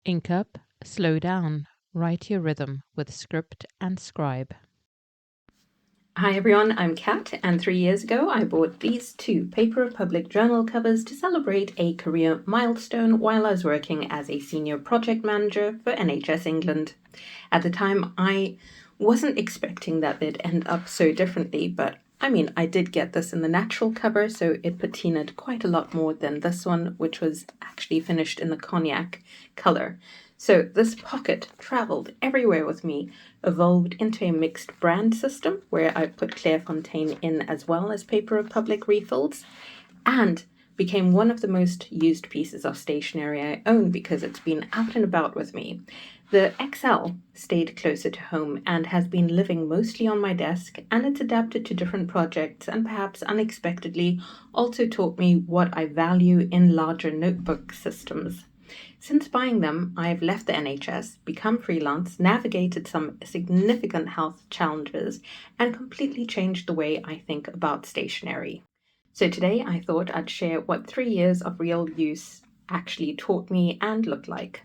Ink up, slow down, write your rhythm with script and scribe. Hi everyone, I'm Kat, and 3 years ago I bought these two Paper Republic journal covers to celebrate a career milestone while I was working as a senior project manager for NHS England. At the time, I wasn't expecting that they'd end up so differently, but I did get this in the natural cover, so it patinaed quite a lot more than this one, which was actually finished in the cognac color. So this pocket travelled everywhere with me, evolved into a mixed brand system where I put Clairefontaine in as well as Paper Republic refills, and became one of the most used pieces of stationery I own because it's been out and about with me. The XL stayed closer to home and has been living mostly on my desk, and it's adapted to different projects and perhaps unexpectedly also taught me what I value in larger notebook systems. Since buying them, I've left the NHS, become freelance, navigated some significant health challenges, and completely changed the way I think about stationery. So today I thought I'd share what 3 years of real use actually taught me and looked like.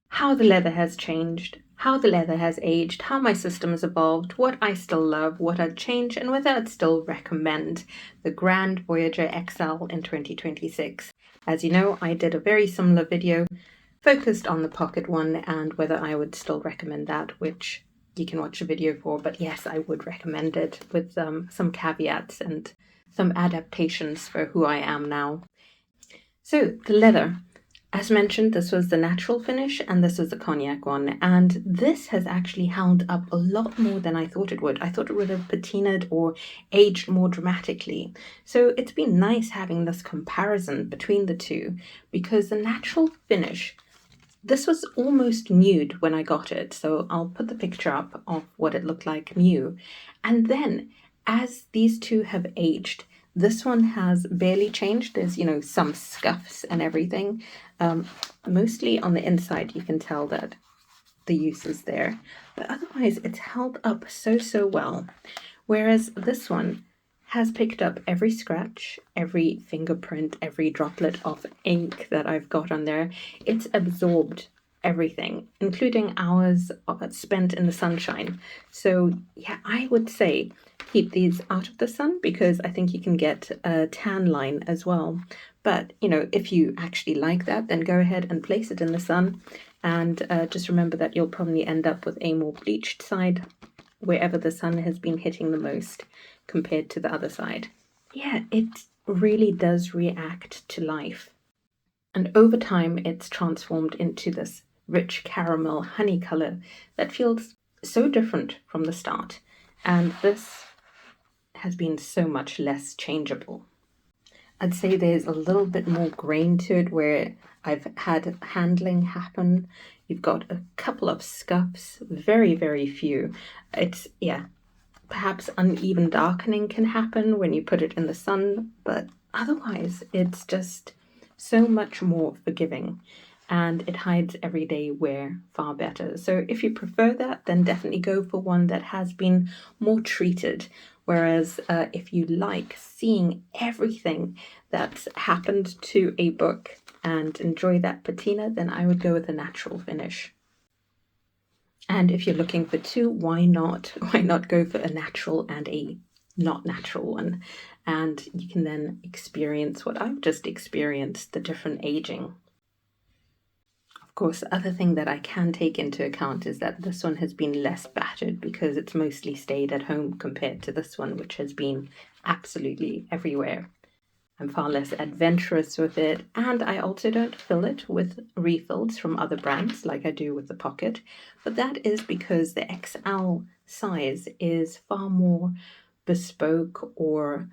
How the leather has changed, how the leather has aged, how my system has evolved, what I still love, what I'd change, and whether I'd still recommend the Grand Voyageur XL in 2026. As you know, I did a very similar video focused on the pocket one and whether I would still recommend that, which you can watch a video for. But yes, I would recommend it with some caveats and some adaptations for who I am now. So the leather. As mentioned, this was the natural finish and this was the cognac one. And this has actually held up a lot more than I thought it would. I thought it would have patinaed or aged more dramatically. So it's been nice having this comparison between the two because the natural finish, this was almost nude when I got it. So I'll put the picture up of what it looked like new. And then as these two have aged, this one has barely changed. There's, some scuffs and everything. Mostly on the inside, you can tell that the use is there. But otherwise, it's held up so well. Whereas this one has picked up every scratch, every fingerprint, every droplet of ink that I've got on there. It's absorbed everything, including hours spent in the sunshine. So yeah, I would say keep these out of the sun because I think you can get a tan line as well. But if you actually like that, then go ahead and place it in the sun, and just remember that you'll probably end up with a more bleached side wherever the sun has been hitting the most compared to the other side. Yeah, it really does react to life. And over time, it's transformed into this rich caramel honey color that feels so different from the start. And this has been so much less changeable. I'd say there's a little bit more grain to it where I've had handling happen. You've got a couple of scuffs, very few. It's, yeah, perhaps uneven darkening can happen when you put it in the sun, but otherwise it's just so much more forgiving and it hides everyday wear far better. So if you prefer that, then definitely go for one that has been more treated. Whereas if you like seeing everything that's happened to a book and enjoy that patina, then I would go with a natural finish. And if you're looking for two, why not? Why not go for a natural and a not natural one? And you can then experience what I've just experienced, the different aging. Of course, the other thing that I can take into account is that this one has been less battered because it's mostly stayed at home compared to this one, which has been absolutely everywhere. I'm far less adventurous with it, and I also don't fill it with refills from other brands like I do with the Pocket, but that is because the XL size is far more bespoke or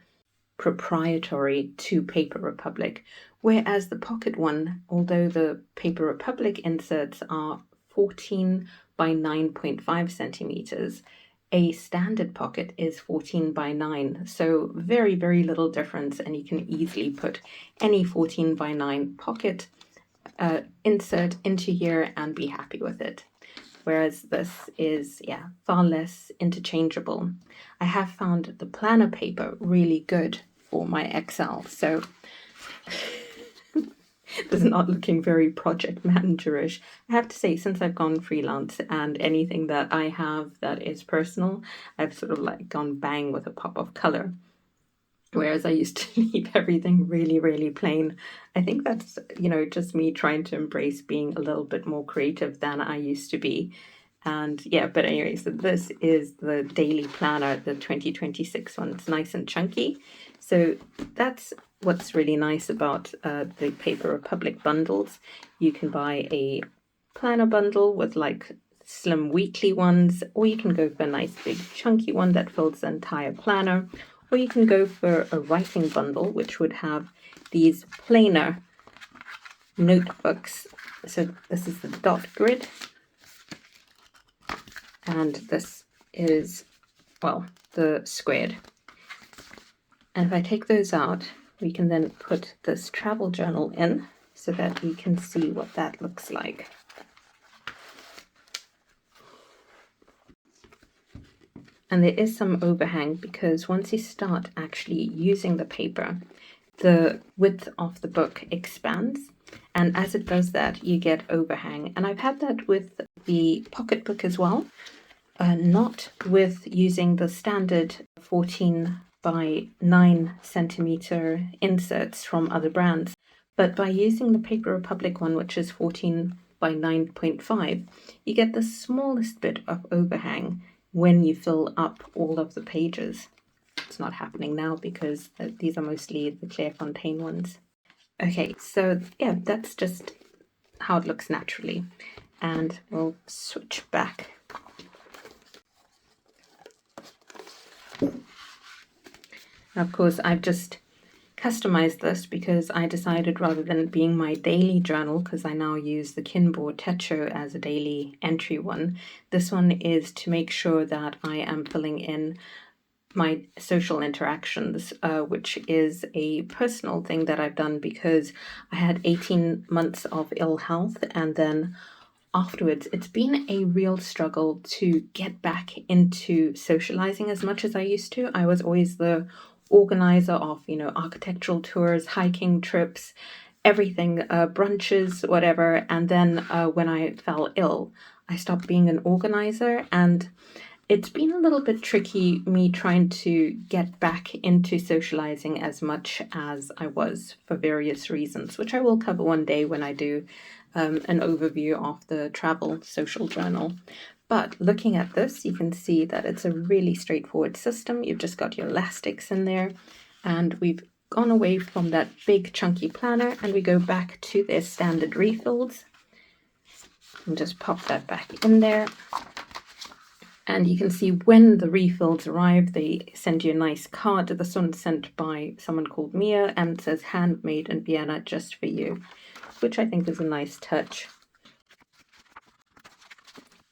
proprietary to Paper Republic, whereas the Pocket one, although the Paper Republic inserts are 14 by 9.5 centimeters, a standard pocket is 14 by 9, so very little difference, and you can easily put any 14 by 9 pocket insert into here and be happy with it. Whereas this is, far less interchangeable. I have found the planner paper really good for my XL, so This is not looking very project managerish. I have to say, since I've gone freelance and anything that I have that is personal, I've sort of like gone bang with a pop of color. Whereas I used to leave everything really, really plain. I think that's, just me trying to embrace being a little bit more creative than I used to be. And yeah, but anyway, so this is the daily planner, the 2026 one. It's nice and chunky. So that's what's really nice about the Paper Republic bundles. You can buy a planner bundle with like slim weekly ones, or you can go for a nice big chunky one that fills the entire planner, or you can go for a writing bundle, which would have these plainer notebooks. So this is the dot grid, and this is, well, the squared. And if I take those out, we can then put this travel journal in so that you can see what that looks like. And there is some overhang because once you start actually using the paper, the width of the book expands. And as it does that, you get overhang. And I've had that with the pocketbook as well. Not with using the standard 14 by 9 centimeter inserts from other brands, but by using the Paper Republic one, which is 14 by 9.5, you get the smallest bit of overhang when you fill up all of the pages. It's not happening now because these are mostly the Clairefontaine ones. Okay, so yeah, that's just how it looks naturally. And we'll switch back. Now, of course, I've just customized this because I decided rather than it being my daily journal, because I now use the Kinboard Techo as a daily entry one, this one is to make sure that I am filling in my social interactions, which is a personal thing that I've done because I had 18 months of ill health, and then afterwards it's been a real struggle to get back into socializing as much as I used to. I was always the organizer of, architectural tours, hiking trips, everything, brunches, whatever. And then when I fell ill, I stopped being an organizer, and it's been a little bit tricky me trying to get back into socializing as much as I was for various reasons, which I will cover one day when I do an overview of the travel social journal. But looking at this, you can see that it's a really straightforward system. You've just got your elastics in there, and we've gone away from that big chunky planner and we go back to their standard refills. And just pop that back in there. And you can see when the refills arrive, they send you a nice card. This one's sent by someone called Mia and it says handmade in Vienna just for you, which I think is a nice touch.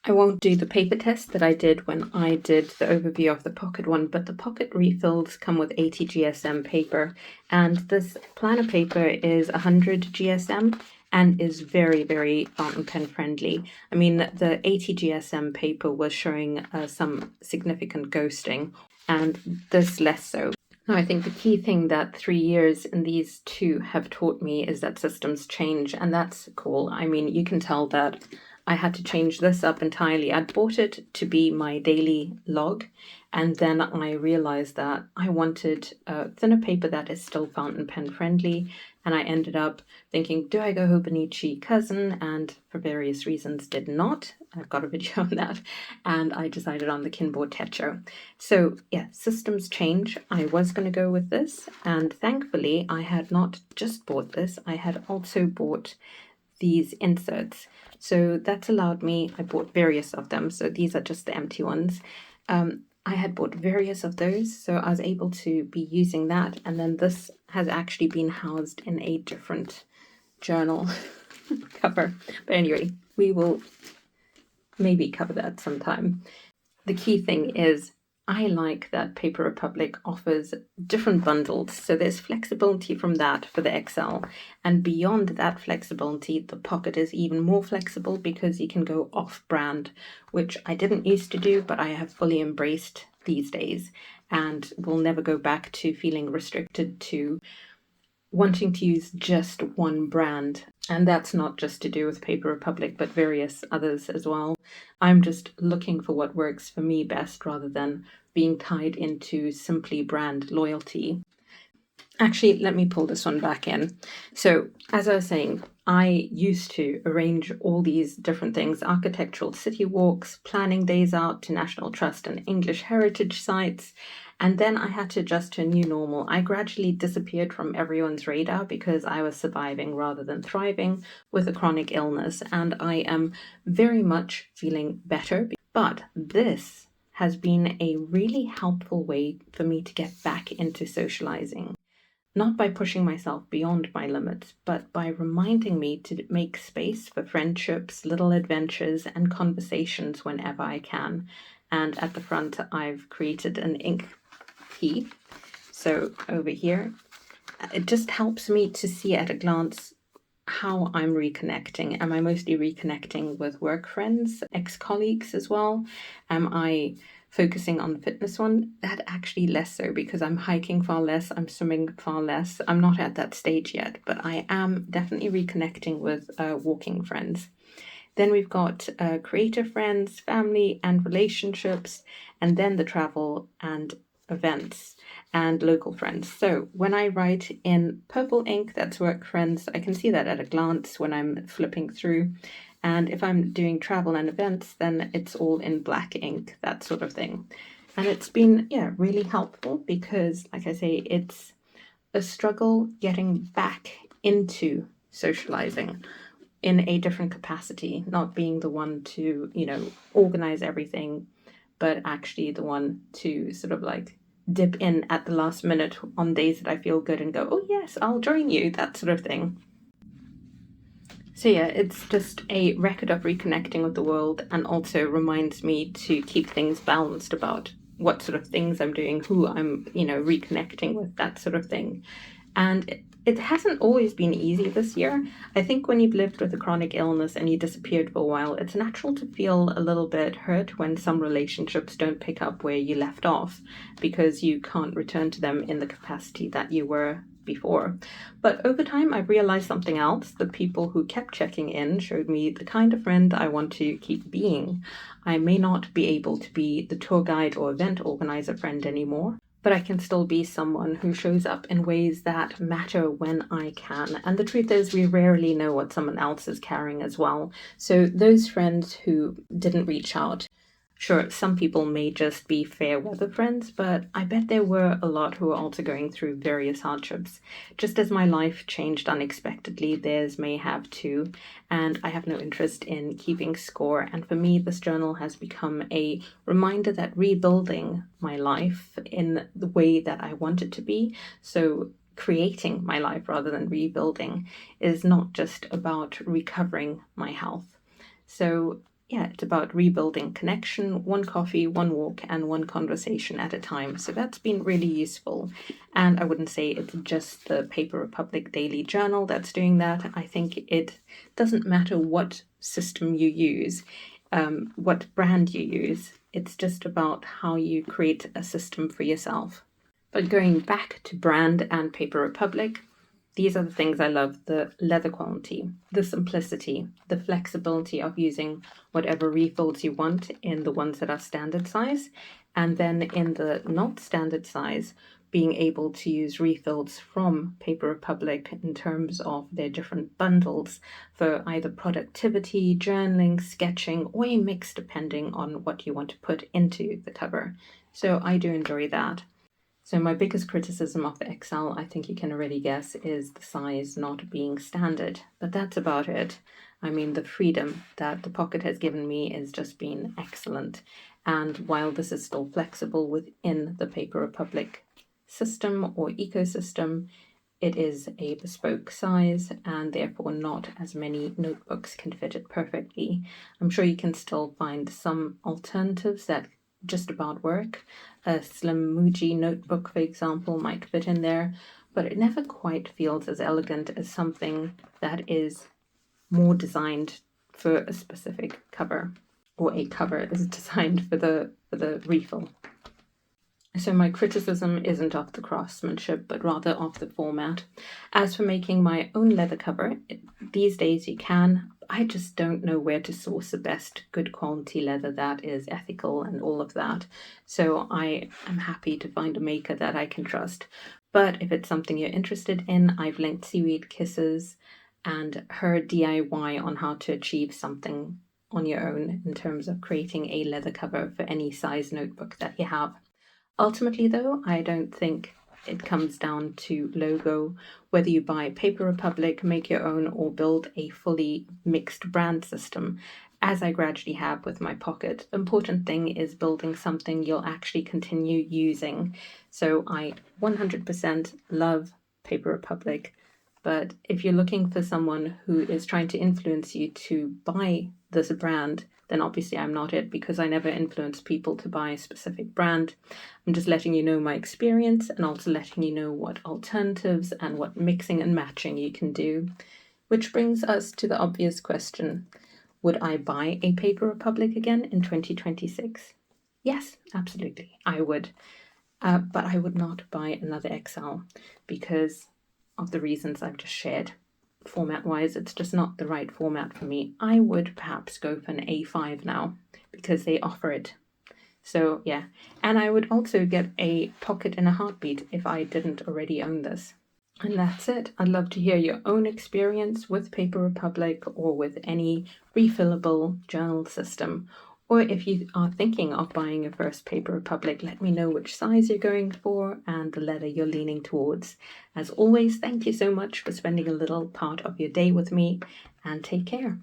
I won't do the paper test that I did when I did the overview of the pocket one, but the pocket refills come with 80 GSM paper, and this planner paper is 100 GSM and is very, very fountain pen friendly. I mean, the 80 GSM paper was showing some significant ghosting, and this less so. Now, I think the key thing that 3 years in these two have taught me is that systems change, and that's cool. I mean, you can tell that I had to change this up entirely. I'd bought it to be my daily log, and then I realized that I wanted thinner paper that is still fountain pen friendly, and I ended up thinking, do I go Hobonichi Cousin? And for various reasons did not. I've got a video on that, and I decided on the Kinboard Techo. So yeah, systems change. I was going to go with this, and thankfully I had not just bought this, I had also bought these inserts. So that's allowed me, I bought various of them, so these are just the empty ones. I had bought various of those, so I was able to be using that, and then this has actually been housed in a different journal cover. But anyway, we will maybe cover that sometime. The key thing is I like that Paper Republic offers different bundles, so there's flexibility from that for the XL, and beyond that flexibility, the pocket is even more flexible because you can go off-brand, which I didn't used to do, but I have fully embraced these days, and will never go back to feeling restricted to wanting to use just one brand. And that's not just to do with Paper Republic, but various others as well. I'm just looking for what works for me best rather than being tied into simply brand loyalty. Actually, let me pull this one back in. So, as I was saying, I used to arrange all these different things, architectural city walks, planning days out to National Trust and English heritage sites, and then I had to adjust to a new normal. I gradually disappeared from everyone's radar because I was surviving rather than thriving with a chronic illness, and I am very much feeling better. But this has been a really helpful way for me to get back into socializing. Not by pushing myself beyond my limits, but by reminding me to make space for friendships, little adventures, and conversations whenever I can. And at the front, I've created an ink key. So over here, it just helps me to see at a glance how I'm reconnecting. Am I mostly reconnecting with work friends, ex-colleagues as well? Am I focusing on the fitness one? That actually less so, because I'm hiking far less, I'm swimming far less. I'm not at that stage yet, but I am definitely reconnecting with walking friends. Then we've got creative friends, family and relationships, and then the travel and events and local friends. So when I write in purple ink, that's work friends. I can see that at a glance when I'm flipping through. And if I'm doing travel and events, then it's all in black ink, that sort of thing. And it's been, really helpful because, like I say, it's a struggle getting back into socializing in a different capacity, not being the one to, organize everything, but actually the one to sort of like dip in at the last minute on days that I feel good and go, oh yes, I'll join you, that sort of thing. So yeah, it's just a record of reconnecting with the world, and also reminds me to keep things balanced about what sort of things I'm doing, who I'm, reconnecting with, that sort of thing. And it hasn't always been easy this year. I think when you've lived with a chronic illness and you disappeared for a while, it's natural to feel a little bit hurt when some relationships don't pick up where you left off because you can't return to them in the capacity that you were before. But over time, I've realized something else. The people who kept checking in showed me the kind of friend I want to keep being. I may not be able to be the tour guide or event organizer friend anymore, but I can still be someone who shows up in ways that matter when I can. And the truth is, we rarely know what someone else is carrying as well. So those friends who didn't reach out, sure, some people may just be fair weather friends, but I bet there were a lot who were also going through various hardships. Just as my life changed unexpectedly, theirs may have too, and I have no interest in keeping score. And for me, this journal has become a reminder that rebuilding my life in the way that I want it to be, so creating my life rather than rebuilding, is not just about recovering my health. So yeah, it's about rebuilding connection, one coffee, one walk, and one conversation at a time. So that's been really useful. And I wouldn't say it's just the Paper Republic Daily Journal that's doing that. I think it doesn't matter what system you use, what brand you use. It's just about how you create a system for yourself. But going back to brand and Paper Republic, these are the things I love: the leather quality, the simplicity, the flexibility of using whatever refills you want in the ones that are standard size, and then in the not standard size, being able to use refills from Paper Republic in terms of their different bundles for either productivity, journaling, sketching, or a mix depending on what you want to put into the cover. So I do enjoy that. So my biggest criticism of the XL, I think you can already guess, is the size not being standard. But that's about it. I mean, the freedom that the pocket has given me has just been excellent. And while this is still flexible within the Paper Republic system or ecosystem, it is a bespoke size, and therefore not as many notebooks can fit it perfectly. I'm sure you can still find some alternatives that just about work. A slim Muji notebook, for example, might fit in there, but it never quite feels as elegant as something that is more designed for a specific cover, or a cover is designed for the refill. So my criticism isn't of the craftsmanship, but rather of the format. As for making my own leather cover, these days you can. I just don't know where to source the best good quality leather that is ethical and all of that. So I am happy to find a maker that I can trust. But if it's something you're interested in, I've linked SEAWEED Kisses and her DIY on how to achieve something on your own in terms of creating a leather cover for any size notebook that you have. Ultimately, though, I don't think it comes down to logo, whether you buy Paper Republic, make your own, or build a fully mixed brand system, as I gradually have with my pocket. The important thing is building something you'll actually continue using. So I 100% love Paper Republic. But if you're looking for someone who is trying to influence you to buy this brand, then obviously I'm not it, because I never influence people to buy a specific brand. I'm just letting you know my experience and also letting you know what alternatives and what mixing and matching you can do. Which brings us to the obvious question: would I buy a Paper Republic again in 2026? Yes, absolutely, I would. But I would not buy another XL because of the reasons I've just shared. Format wise, it's just not the right format for me. I would perhaps go for an A5 now because they offer it. So, yeah. And I would also get a pocket in a heartbeat if I didn't already own this. And that's it. I'd love to hear your own experience with Paper Republic or with any refillable journal system. Or if you are thinking of buying your first Paper Republic, let me know which size you're going for and the letter you're leaning towards. As always, thank you so much for spending a little part of your day with me, and take care.